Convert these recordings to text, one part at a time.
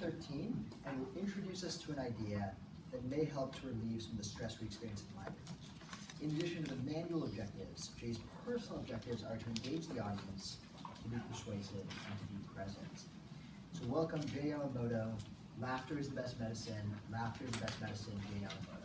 13 and will introduce us to an idea that may help to relieve some of the stress we experience in life. In addition to the manual objectives, Jay's personal objectives are to engage the audience, to be persuasive, and to be present. So welcome Jay Yamamoto. Laughter is the best medicine. Laughter is the best medicine, Jay Yamamoto.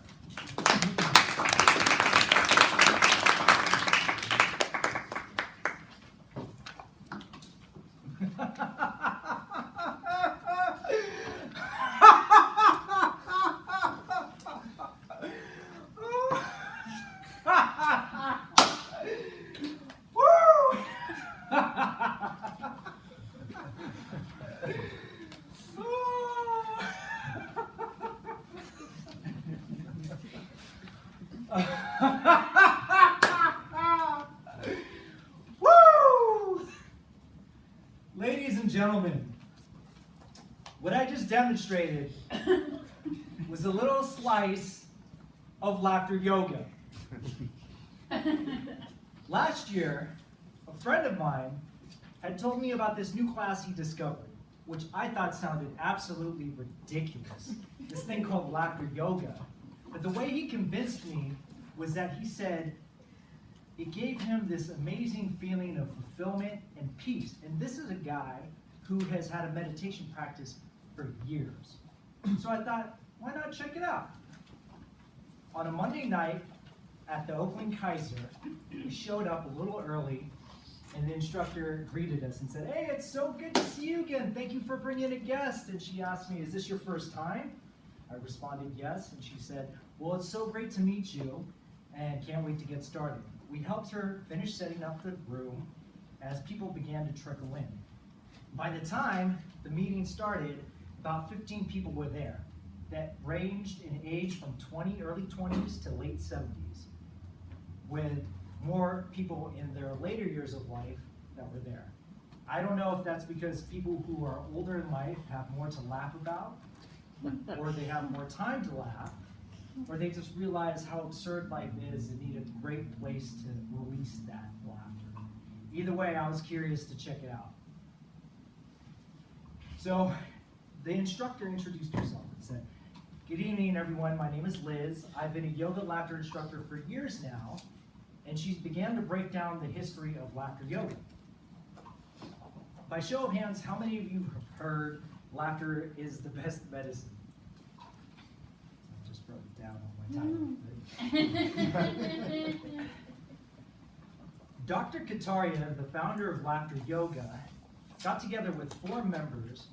Woo! Ladies and gentlemen, what I just demonstrated was a little slice of laughter yoga. Last year, a friend of mine had told me about this new class he discovered, which I thought sounded absolutely ridiculous. This thing called laughter yoga. But the way he convinced me was that he said it gave him this amazing feeling of fulfillment and peace. And this is a guy who has had a meditation practice for years. So I thought, why not check it out? On a Monday night at the Oakland Kaiser, we showed up a little early, and the instructor greeted us and said, "Hey, it's so good to see you again. Thank you for bringing a guest." And she asked me, "Is this your first time?" I responded, "Yes." And she said, "Well, it's so great to meet you, and can't wait to get started." We helped her finish setting up the room as people began to trickle in. By the time the meeting started, about 15 people were there that ranged in age from early 20s to late 70s, with more people in their later years of life that were there. I don't know if that's because people who are older in life have more to laugh about, or they have more time to laugh, or they just realize how absurd life is and need a great place to release that laughter. Either way, I was curious to check it out. So the instructor introduced herself and said, "Good evening, everyone. My name is Liz. I've been a yoga laughter instructor for years now." And she began to break down the history of laughter yoga. By show of hands, how many of you have heard laughter is the best medicine? So I just wrote it down on my title. Dr. Kataria, the founder of Laughter Yoga, got together with 4 members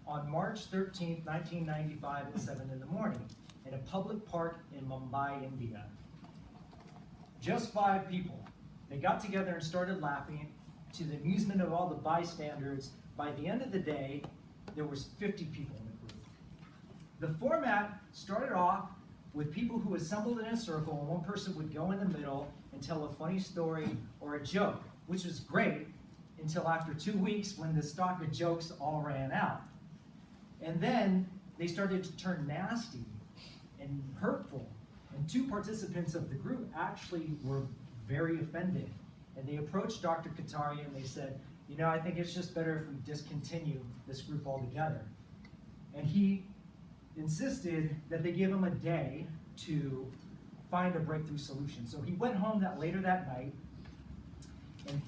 on March 13th, 1995 at 7 in the morning in a public park in Mumbai, India. Just 5 people. They got together and started laughing to the amusement of all the bystanders. By the end of the day, there was 50 people in the group. The format started off with people who assembled in a circle, and one person would go in the middle and tell a funny story or a joke, which was great until after 2 weeks when the stock of jokes all ran out. And then they started to turn nasty and hurtful. And 2 participants of the group actually were very offended. And they approached Dr. Kataria and they said, "You know, I think it's just better if we discontinue this group altogether." And he insisted that they give him a day to find a breakthrough solution. So he went home later that night and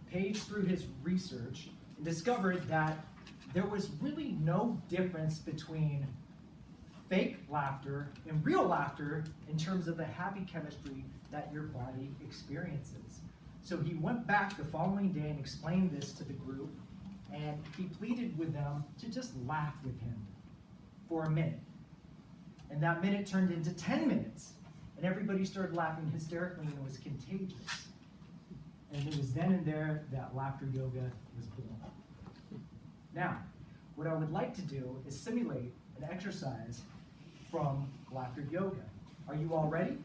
paged through his research and discovered that there was really no difference between fake laughter and real laughter in terms of the happy chemistry that your body experiences. So he went back the following day and explained this to the group, and he pleaded with them to just laugh with him for a minute. And that minute turned into 10 minutes, and everybody started laughing hysterically, and it was contagious. And it was then and there that laughter yoga was born. Now, what I would like to do is simulate an exercise from laughter yoga. Are you all ready?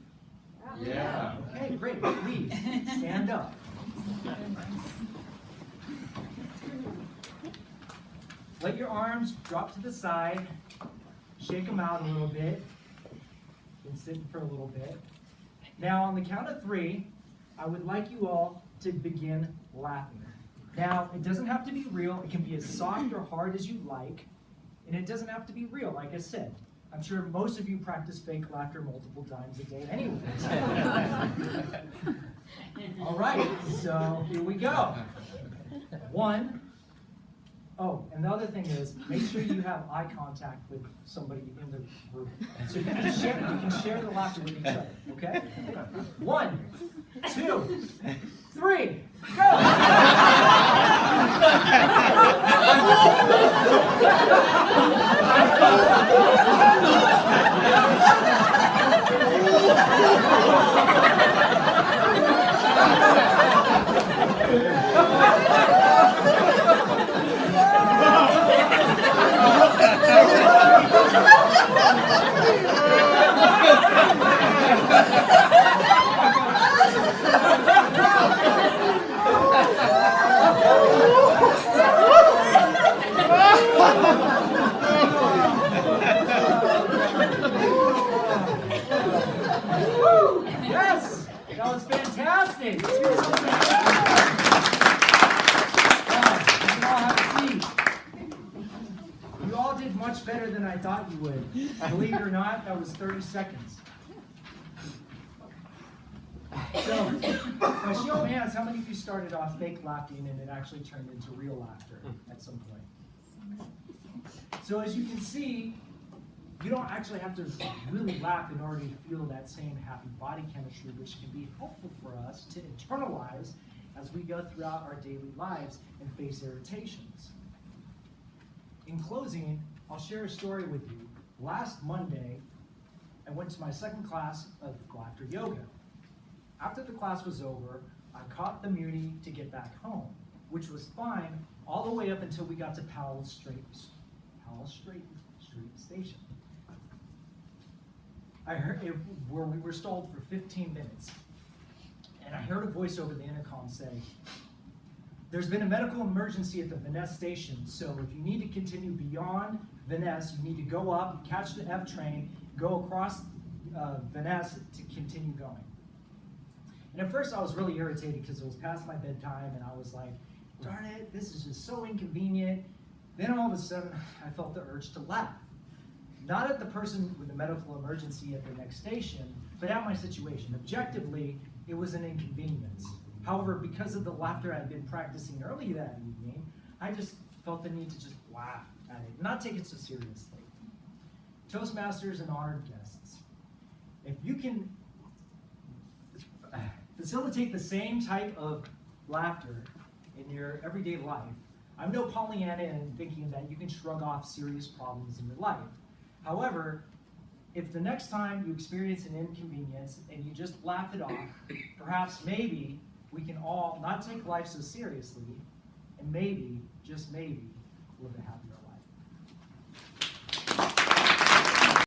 Yeah. Okay, great. Please stand up. Let your arms drop to the side. Shake them out a little bit. Been sitting for a little bit. Now, on the count of 3, I would like you all to begin laughing. Now, it doesn't have to be real. It can be as soft or hard as you like. And it doesn't have to be real, like I said. I'm sure most of you practice fake laughter multiple times a day anyways. All right, so here we go. 1. Oh, and the other thing is, make sure you have eye contact with somebody in the group. So you can share the laughter with each other, okay? 1, 2, 3, go! Yes! That was fantastic! Let's give yourself a hand. You can all have a seat. You all did much better than I thought you would. Believe it or not, that was 30 seconds. So, by show of hands, how many of you started off fake laughing and it actually turned into real laughter at some point? So as you can see, you don't actually have to really laugh in order to feel that same happy body chemistry, which can be helpful for us to internalize as we go throughout our daily lives and face irritations. In closing, I'll share a story with you. Last Monday, I went to my second class of laughter yoga. After the class was over, I caught the Muni to get back home, which was fine all the way up until we got to Powell Street Station. I heard where we were stalled for 15 minutes, and I heard a voice over the intercom say, "There's been a medical emergency at the Vaness station, so if you need to continue beyond Vaness, you need to go up, catch the F train, go across Vaness to continue going." And at first I was really irritated because it was past my bedtime, and I was like, darn it, this is just so inconvenient. Then all of a sudden, I felt the urge to laugh. Not at the person with the medical emergency at the next station, but at my situation. Objectively, it was an inconvenience. However, because of the laughter I'd been practicing early that evening, I just felt the need to just laugh at it, not take it so seriously. Toastmasters and honored guests, if you can facilitate the same type of laughter in your everyday life, I'm no Pollyanna in thinking that you can shrug off serious problems in your life. However, if the next time you experience an inconvenience and you just laugh it off, perhaps maybe we can all not take life so seriously and maybe, just maybe, live a happier life.